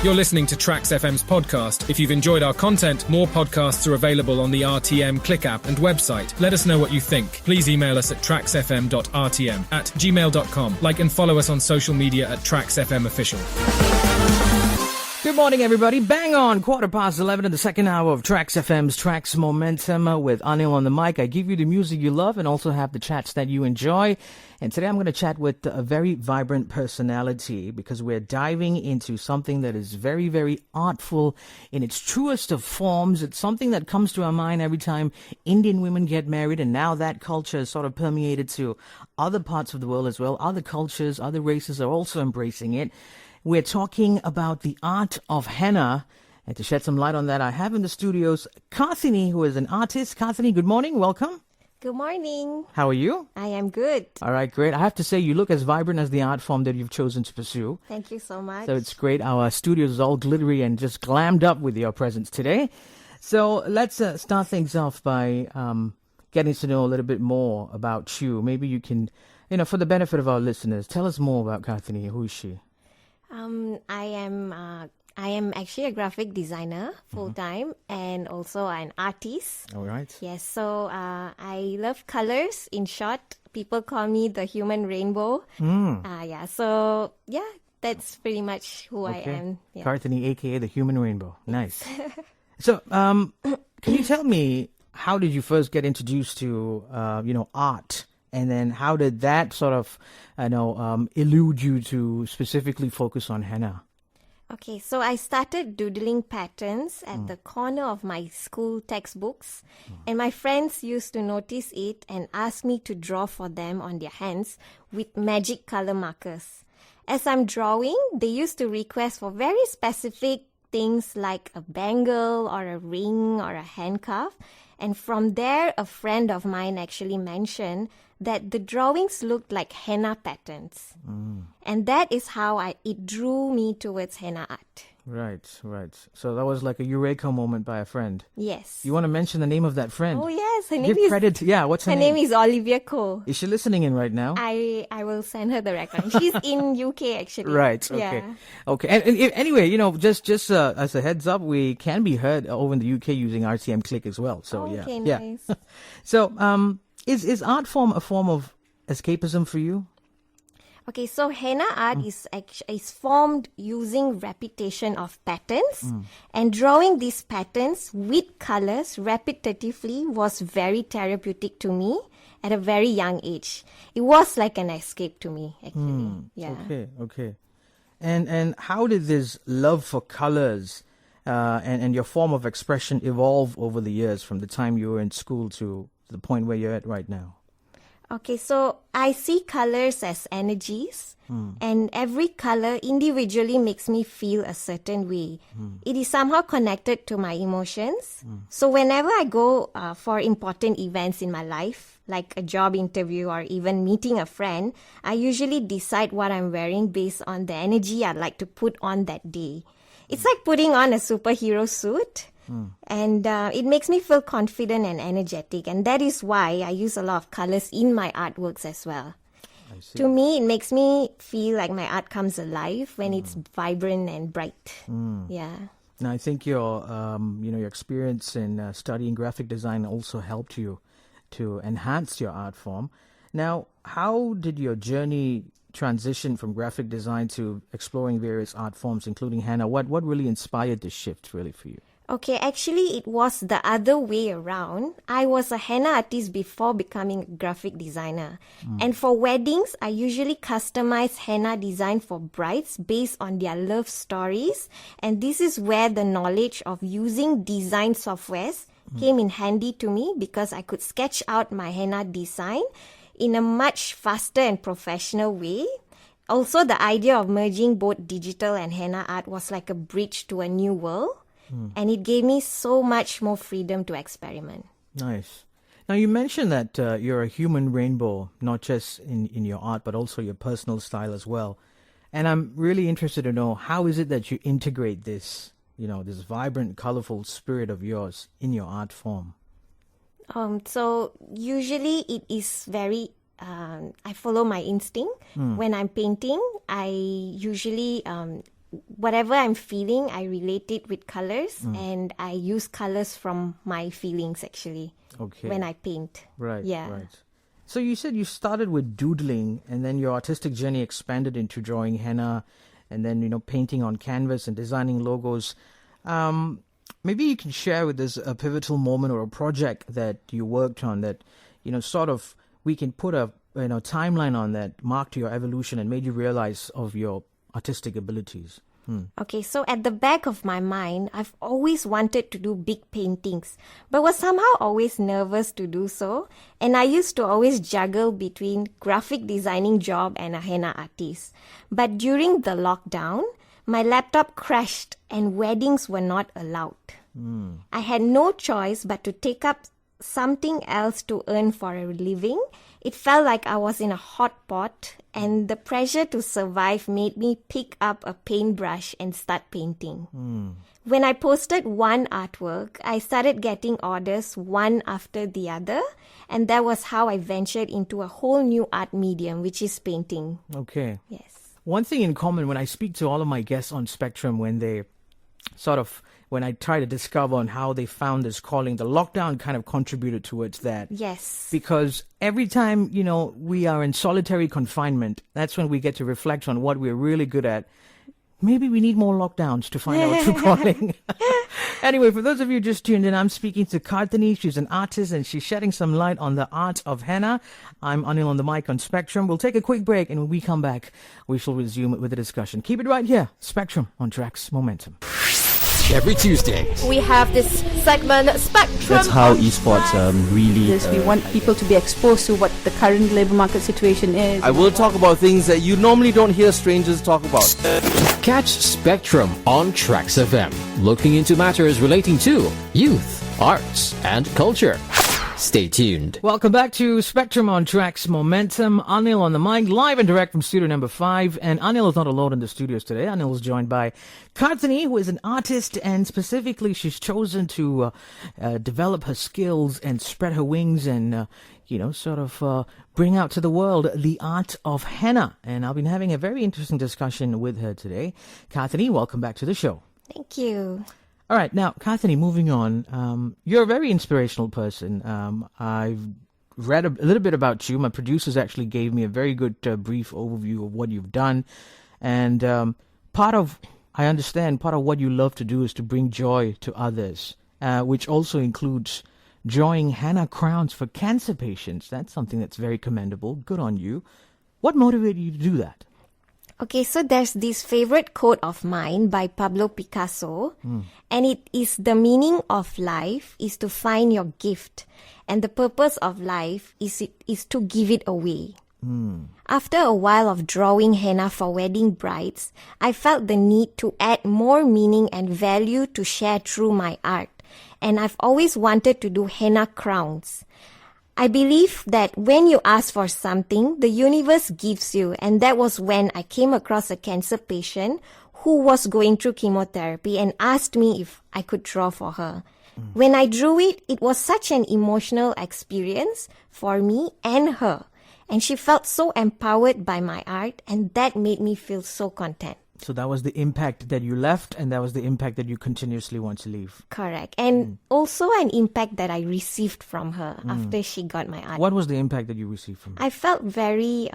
You're listening to TRAXXfm's podcast. If you've enjoyed our content, more podcasts are available on the RTM Click app and website. Let us know what you think. Please email us at traxxfm.rtm@gmail.com. Like and follow us on social media at TRAXXfm Official. Good morning, everybody. Bang on, 11:15 in the second hour of TRAXXfm's Trax Momentum with Anil on the mic. I give you the music you love and also have the chats that you enjoy. And today I'm going to chat with a very vibrant personality because we're diving into something that is very, very artful in its truest of forms. It's something that comes to our mind every time Indian women get married, and now that culture is sort of permeated to other parts of the world as well. Other cultures, other races are also embracing it. We're talking about the art of henna. And to shed some light on that, I have in the studios Karthine, who is an artist. Karthine, good morning. Welcome. Good morning. How are you? I am good. All right, great. I have to say, you look as vibrant as the art form that you've chosen to pursue. Thank you so much. So it's great. Our studios is all glittery and just glammed up with your presence today. So let's start things off by getting to know a little bit more about you. Maybe you can, for the benefit of our listeners, tell us more about Karthine. Who is she? I am actually a graphic designer full-time and also an artist. All right. Yes, so I love colors. In short, people call me the human rainbow. That's pretty much who I am. Yeah. Karthine, a.k.a. the human rainbow. Nice. So, can you tell me, how did you first get introduced to, art? And then how did that sort of, elude you to specifically focus on henna? Okay, so I started doodling patterns at the corner of my school textbooks, and my friends used to notice it and ask me to draw for them on their hands with magic color markers. As I'm drawing, they used to request for very specific things like a bangle or a ring or a handcuff. And from there, a friend of mine actually mentioned that the drawings looked like henna patterns. And that is how it drew me towards henna art. Right. So that was like a eureka moment by a friend. Yes. You want to mention the name of that friend? Oh, yes. Her name Give is... credit. Yeah, what's her name? Her name is Olivia Cole. Is she listening in right now? I will send her the record. She's in UK, actually. Right. Okay. Yeah. Okay. And anyway, just as a heads up, we can be heard over in the UK using RTM Click as well. So Okay, yeah. nice. So is art form a form of escapism for you? Okay, so henna art is formed using repetition of patterns, and drawing these patterns with colors repetitively was very therapeutic to me at a very young age. It was like an escape to me, actually. Yeah. Okay. And how did this love for colors and your form of expression evolve over the years from the time you were in school to the point where you're at right now? Okay, so I see colors as energies, and every color individually makes me feel a certain way. It is somehow connected to my emotions. So whenever I go for important events in my life, like a job interview or even meeting a friend, I usually decide what I'm wearing based on the energy I'd like to put on that day. It's like putting on a superhero suit. And it makes me feel confident and energetic. And that is why I use a lot of colors in my artworks as well. I see. To me, it makes me feel like my art comes alive when it's vibrant and bright. Yeah. Now, I think your experience in studying graphic design also helped you to enhance your art form. Now, how did your journey transition from graphic design to exploring various art forms, including henna? What really inspired this shift really for you? Okay, actually, it was the other way around. I was a henna artist before becoming a graphic designer. And for weddings, I usually customize henna design for brides based on their love stories. And this is where the knowledge of using design softwares came in handy to me, because I could sketch out my henna design in a much faster and professional way. Also, the idea of merging both digital and henna art was like a bridge to a new world. And it gave me so much more freedom to experiment. Nice. Now, you mentioned that you're a human rainbow, not just in your art, but also your personal style as well. And I'm really interested to know, how is it that you integrate this, this vibrant, colorful spirit of yours in your art form? So usually it is very, I follow my instinct. When I'm painting, I usually whatever I'm feeling, I relate it with colors, and I use colors from my feelings actually when I paint. Right. Yeah. Right. So you said you started with doodling, and then your artistic journey expanded into drawing henna, and then painting on canvas and designing logos. Maybe you can share with us a pivotal moment or a project that you worked on that sort of we can put a timeline on that marked your evolution and made you realize of your artistic abilities. Okay, so at the back of my mind, I've always wanted to do big paintings, but was somehow always nervous to do so. And I used to always juggle between graphic designing job and a henna artist. But during the lockdown, my laptop crashed and weddings were not allowed. I had no choice but to take up something else to earn for a living. It felt like I was in a hot pot, and the pressure to survive made me pick up a paintbrush and start painting. When I posted one artwork, I started getting orders one after the other, and that was how I ventured into a whole new art medium, which is painting. Okay. Yes. One thing in common when I speak to all of my guests on Spectrum, when I try to discover on how they found this calling, the lockdown kind of contributed towards that. Yes. Because every time, we are in solitary confinement, that's when we get to reflect on what we're really good at. Maybe we need more lockdowns to find our true calling. Anyway, for those of you just tuned in, I'm speaking to Karthine. She's an artist and she's shedding some light on the art of henna. I'm Anil on the mic on Spectrum. We'll take a quick break, and when we come back, we shall resume with the discussion. Keep it right here. Spectrum on Trax Momentum. Every Tuesday, we have this segment, Spectrum. That's how esports really... we want people to be exposed to what the current labour market situation is. I will talk about things that you normally don't hear strangers talk about. catch Spectrum on TRAXXfm, looking into matters relating to youth, arts, and culture. Stay tuned. Welcome back to Spectrum on Trax Momentum. Anil on the mic, live and direct from studio number 5. And Anil is not alone in the studios today. Anil is joined by Karthine, who is an artist, and specifically she's chosen to develop her skills and spread her wings and, bring out to the world the art of henna. And I've been having a very interesting discussion with her today. Karthine, welcome back to the show. Thank you. All right, now, Karthine, moving on, you're a very inspirational person. I've read a little bit about you. My producers actually gave me a very good brief overview of what you've done. And I understand part of what you love to do is to bring joy to others, which also includes drawing henna crowns for cancer patients. That's something that's very commendable. Good on you. What motivated you to do that? Okay, so there's this favorite quote of mine by Pablo Picasso, and it is: the meaning of life is to find your gift, and the purpose of life is to give it away. After a while of drawing henna for wedding brides, I felt the need to add more meaning and value to share through my art, and I've always wanted to do henna crowns. I believe that when you ask for something, the universe gives you, and that was when I came across a cancer patient who was going through chemotherapy and asked me if I could draw for her. When I drew it, it was such an emotional experience for me and her, and she felt so empowered by my art, and that made me feel so content. So that was the impact that you left, and that was the impact that you continuously want to leave. Correct. And also an impact that I received from her after she got my art. What was the impact that you received from her? I felt very,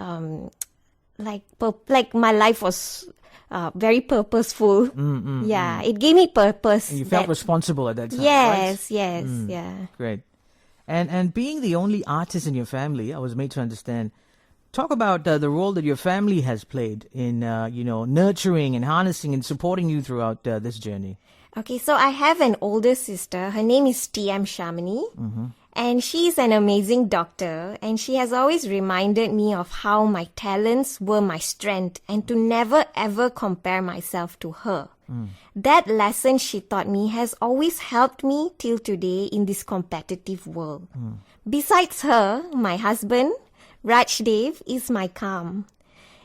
like my life was very purposeful. It gave me purpose. And you felt responsible at that time, yes, right? Yeah. Great. And being the only artist in your family, I was made to understand. Talk about the role that your family has played in, nurturing and harnessing and supporting you throughout this journey. Okay, so I have an older sister. Her name is TM Shamini. And she's an amazing doctor. And she has always reminded me of how my talents were my strength and to never ever compare myself to her. That lesson she taught me has always helped me till today in this competitive world. Besides her, my husband, Rajdev, is my calm.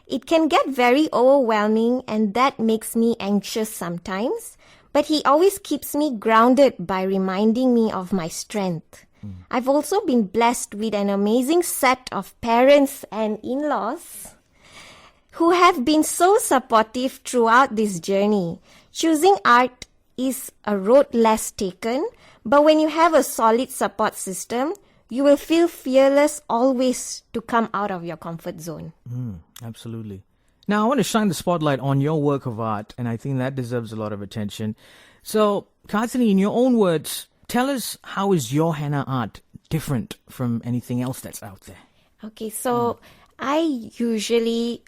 It can get very overwhelming, and that makes me anxious sometimes, but he always keeps me grounded by reminding me of my strength. I've also been blessed with an amazing set of parents and in-laws who have been so supportive throughout this journey. Choosing art is a road less taken, but when you have a solid support system, you will feel fearless always to come out of your comfort zone. Absolutely. Now, I want to shine the spotlight on your work of art, and I think that deserves a lot of attention. So, Karthine, in your own words, tell us, how is your henna art different from anything else that's out there? Okay, so I usually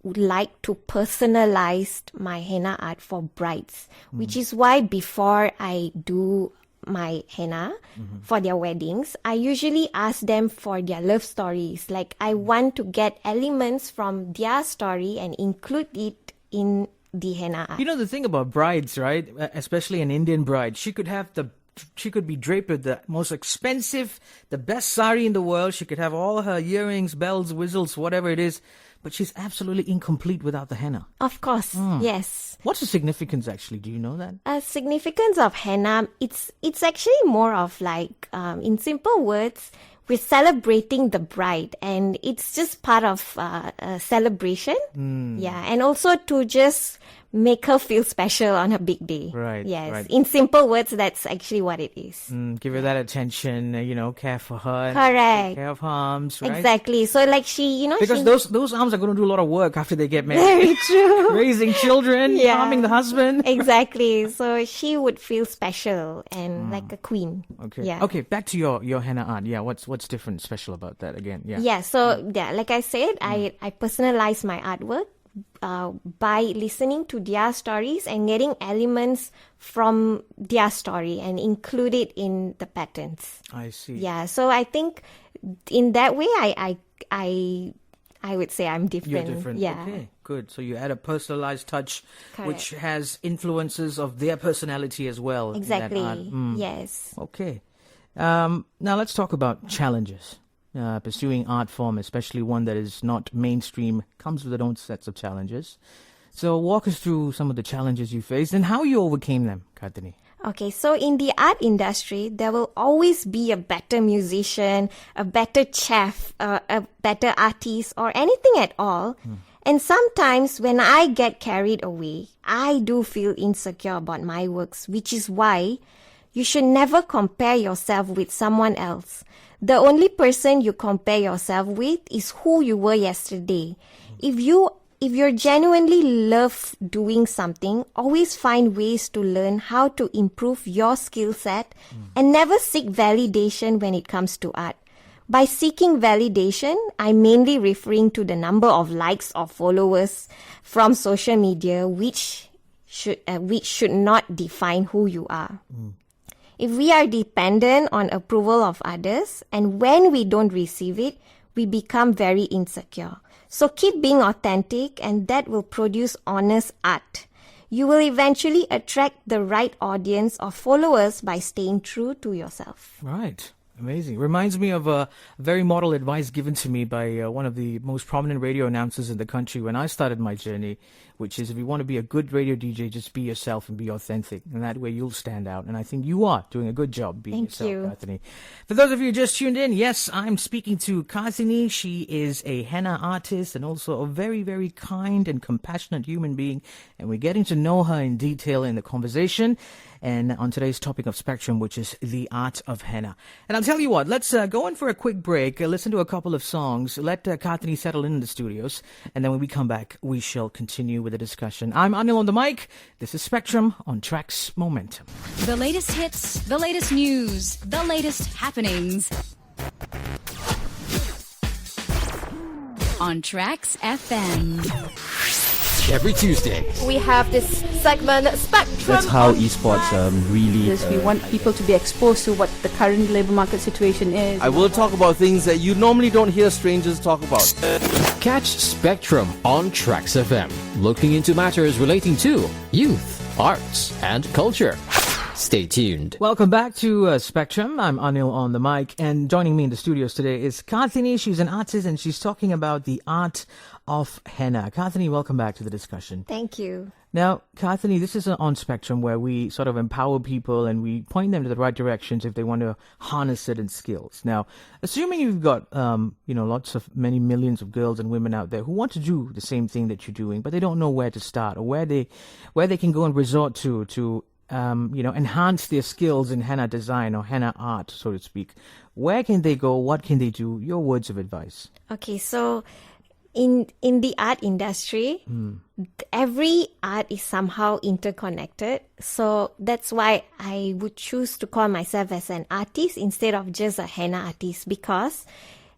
would like to personalize my henna art for brides, which is why before I do my henna for their weddings, I usually ask them for their love stories. Like, I want to get elements from their story and include it in the henna art. You know, the thing about brides, right? Especially an Indian bride, she could be draped with the most expensive, the best sari in the world. She could have all her earrings, bells, whistles, whatever it is, but she's absolutely incomplete without the henna. Of course, yes. What's the significance, actually? Do you know that? Significance of henna, it's actually more of like, in simple words, we're celebrating the bride, and it's just part of a celebration. Yeah, and also to just make her feel special on her big day. Right. Yes. Right. In simple words, that's actually what it is. Give her that attention, care for her. Correct. Take care of her arms, right? Exactly. So like she, Because those arms are going to do a lot of work after they get married. Very true. Raising children, Yeah. calming the husband. Exactly. So she would feel special and like a queen. Okay. Yeah. Okay, back to your henna art. Yeah, what's different, special about that again? Yeah. Yeah. So like I said, I personalize my artwork by listening to their stories and getting elements from their story and include it in the patterns. I see. Yeah. So I think in that way, I would say I'm different. You're different. Yeah. Okay, good. So you add a personalized touch, Correct. which has influences of their personality as well. in that Exactly. art. Yes. Okay. Now let's talk about challenges. Pursuing art form, especially one that is not mainstream, comes with its own sets of challenges. So walk us through some of the challenges you faced and how you overcame them, Karthine. Okay, so in the art industry, there will always be a better musician, a better chef, a better artist, or anything at all. And sometimes when I get carried away, I do feel insecure about my works, which is why you should never compare yourself with someone else. The only person you compare yourself with is who you were yesterday. If you're genuinely love doing something, always find ways to learn how to improve your skill set and never seek validation when it comes to art. By seeking validation, I'm mainly referring to the number of likes or followers from social media, which should not define who you are. If we are dependent on approval of others, and when we don't receive it, we become very insecure. So keep being authentic, and that will produce honest art. You will eventually attract the right audience or followers by staying true to yourself. Right. Amazing. Reminds me of a very model advice given to me by one of the most prominent radio announcers in the country when I started my journey, which is if you want to be a good radio DJ, just be yourself and be authentic. And that way you'll stand out. And I think you are doing a good job being Thank yourself, you. Karthine. For those of you who just tuned in, yes, I'm speaking to Karthine. She is a henna artist and also a very, very kind and compassionate human being. And we're getting to know her in detail in the conversation and on today's topic of Spectrum, which is the art of henna. And I'll tell you what, let's go in for a quick break, listen to a couple of songs, let Karthine settle in the studios, and then when we come back, we shall continue with the discussion. I'm Anil on the mic. This is Spectrum on Trax Momentum. The latest hits, the latest news, the latest happenings. On TRAXXfm. Every Tuesday, We have this segment, Spectrum. That's how esports really. Because we want people to be exposed to what the current labor market situation is. I will talk about things that you normally don't hear strangers talk about. catch Spectrum on TRAXXfm, looking into matters relating to youth, arts, and culture. Stay tuned. Welcome back to Spectrum. I'm Anil on the mic, and joining me in the studios today is Karthine. She's an artist, and she's talking about the art of Henna. Karthine, welcome back to the discussion. Thank you. Now, Karthine, this is on Spectrum where we sort of empower people and we point them to the right directions if they want to harness certain skills. Now, assuming you've got, many millions of girls and women out there who want to do the same thing that you're doing, but they don't know where to start or where they can go and resort to enhance their skills in henna design or henna art, so to speak. Where can they go? What can they do? Your words of advice. Okay, so in the art industry, every art is somehow interconnected. So that's why I would choose to call myself as an artist instead of just a henna artist, because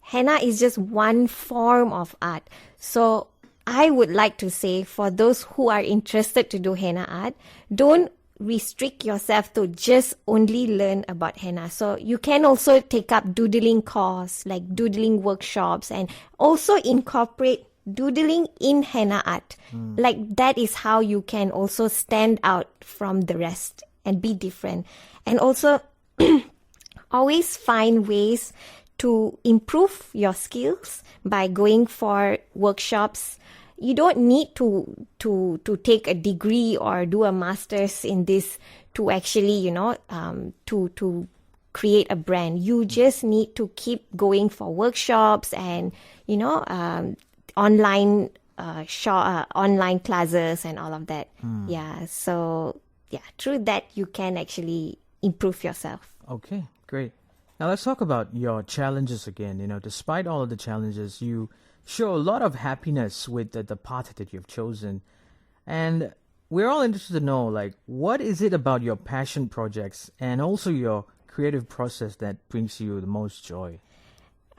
henna is just one form of art. So I would like to say, for those who are interested to do henna art, don't restrict yourself to just only learn about henna. So you can also take up doodling course, like doodling workshops, and also incorporate doodling in henna art. Like that is how you can also stand out from the rest and be different. And also always find ways to improve your skills by going for workshops. You don't need to take a degree or do a master's in this to actually, to create a brand. You just need to keep going for workshops and, online online classes and all of that. Yeah. So, through that, you can actually improve yourself. Okay, great. Now let's talk about your challenges again. Despite all of the challenges, you show a lot of happiness with the path that you've chosen. And we're all interested to know, what is it about your passion projects and also your creative process that brings you the most joy?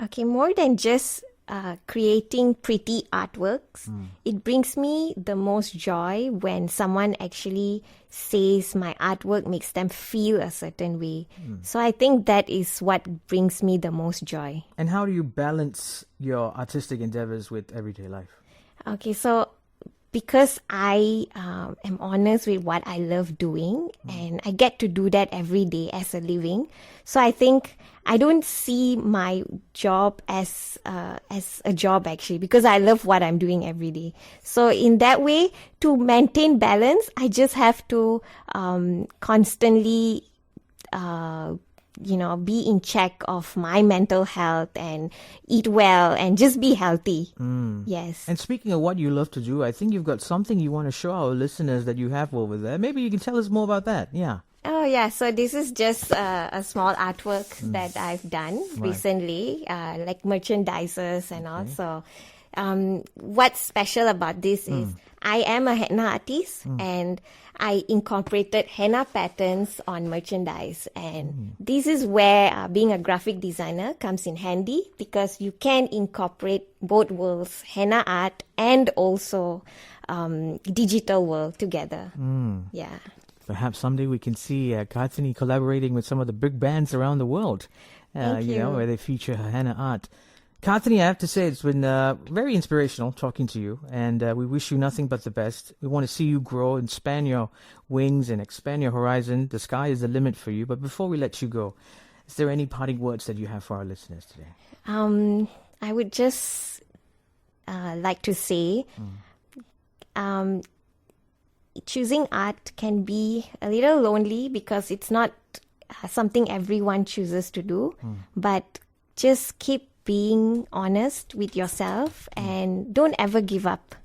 Okay, more than just creating pretty artworks, it brings me the most joy when someone actually says my artwork makes them feel a certain way. So I think that is what brings me the most joy. And how do you balance your artistic endeavors with everyday life? Okay, so because I am honest with what I love doing, and I get to do that every day as a living. So I think I don't see my job as a job actually, because I love what I'm doing every day. So in that way, to maintain balance, I just have to constantly be in check of my mental health and eat well and just be healthy. Yes. And speaking of what you love to do, I think you've got something you want to show our listeners that you have over there. Maybe you can tell us more about that. Yeah. Oh, yeah. So this is just a small artwork that I've done recently, like merchandises and all. So what's special about this is I am a henna artist and I incorporated henna patterns on merchandise. And this is where being a graphic designer comes in handy, because you can incorporate both worlds, henna art and also digital world together. Yeah. Perhaps someday we can see Karthine collaborating with some of the big bands around the world, where they feature her henna art. Karthine, I have to say, it's been very inspirational talking to you, and we wish you nothing but the best. We want to see you grow and span your wings and expand your horizon. The sky is the limit for you. But before we let you go, is there any parting words that you have for our listeners today? I would just like to say, choosing art can be a little lonely because it's not something everyone chooses to do, but just keep being honest with yourself and don't ever give up.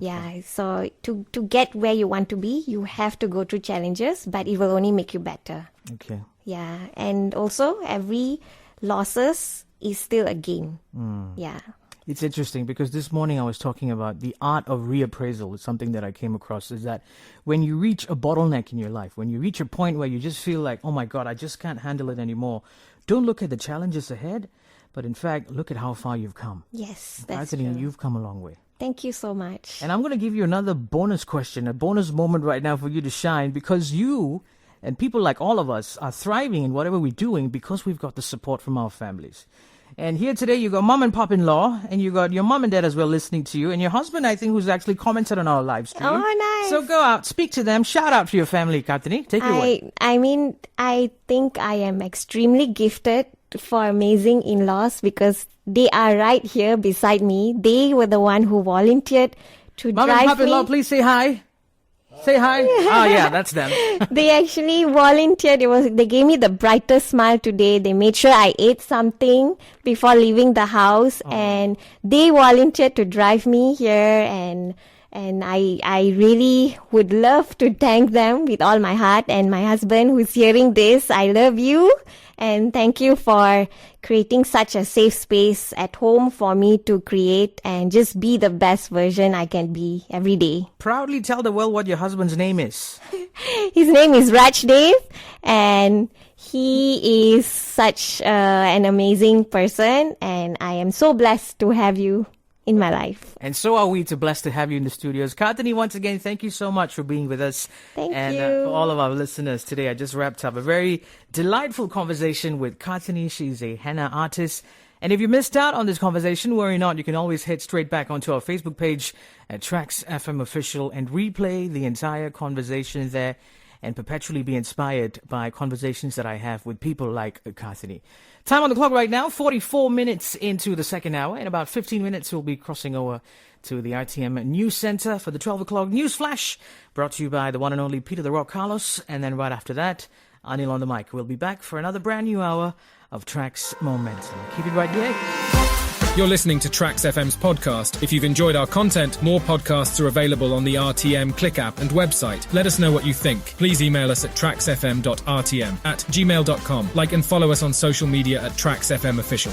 Yeah, so to get where you want to be, you have to go through challenges, but it will only make you better. Okay. Yeah, and also every losses is still a gain. Yeah. It's interesting because this morning I was talking about the art of reappraisal. It's something that I came across, is that when you reach a bottleneck in your life, when you reach a point where you just feel like, oh my God, I just can't handle it anymore, don't look at the challenges ahead, but in fact, look at how far you've come. Yes, that's Karthine, true. you've come a long way. Thank you so much. And I'm going to give you another bonus question, a bonus moment right now for you to shine, because you and people like all of us are thriving in whatever we're doing because we've got the support from our families. And here today, you got mom and pop-in-law, and you got your mom and dad as well listening to you, and your husband, I think, who's actually commented on our live stream. Oh, nice. So go out, speak to them, shout out to your family, Karthine. Take it away. I mean, I think I am extremely gifted for amazing in-laws because they are right here beside me. They were the one who volunteered to Mom drive and Pop-in-law, me. please say hi. Say hi. Oh, yeah, that's them. They actually volunteered. They gave me the brightest smile today. They made sure I ate something before leaving the house, and they volunteered to drive me here. And I really would love to thank them with all my heart. And my husband, who's hearing this, I love you. And thank you for creating such a safe space at home for me to create and just be the best version I can be every day. Proudly tell the world what your husband's name is. His name is Raj Dev, and he is such an amazing person, and I am so blessed to have you in my life. And so are we blessed to have you in the studios. Karthine, once again, thank you so much for being with us. Thank and, you. for all of our listeners today, I just wrapped up a very delightful conversation with Karthine. She's a henna artist. And if you missed out on this conversation, worry not. You can always head straight back onto our Facebook page at TRAXXfm Official and replay the entire conversation there and perpetually be inspired by conversations that I have with people like Karthine. Time on the clock right now, 44 minutes into the second hour. In about 15 minutes, we'll be crossing over to the RTM News Center for the 12 o'clock News Flash, brought to you by the one and only Peter the Rock Carlos. And then right after that, Anil on the mic. We'll be back for another brand new hour of Tracks Momentum. Keep it right here. You're listening to TRAXXfm's podcast. If you've enjoyed our content, more podcasts are available on the RTM Click app and website. Let us know what you think. Please email us at traxxfm.rtm@gmail.com. Like and follow us on social media at TRAXXfm Official.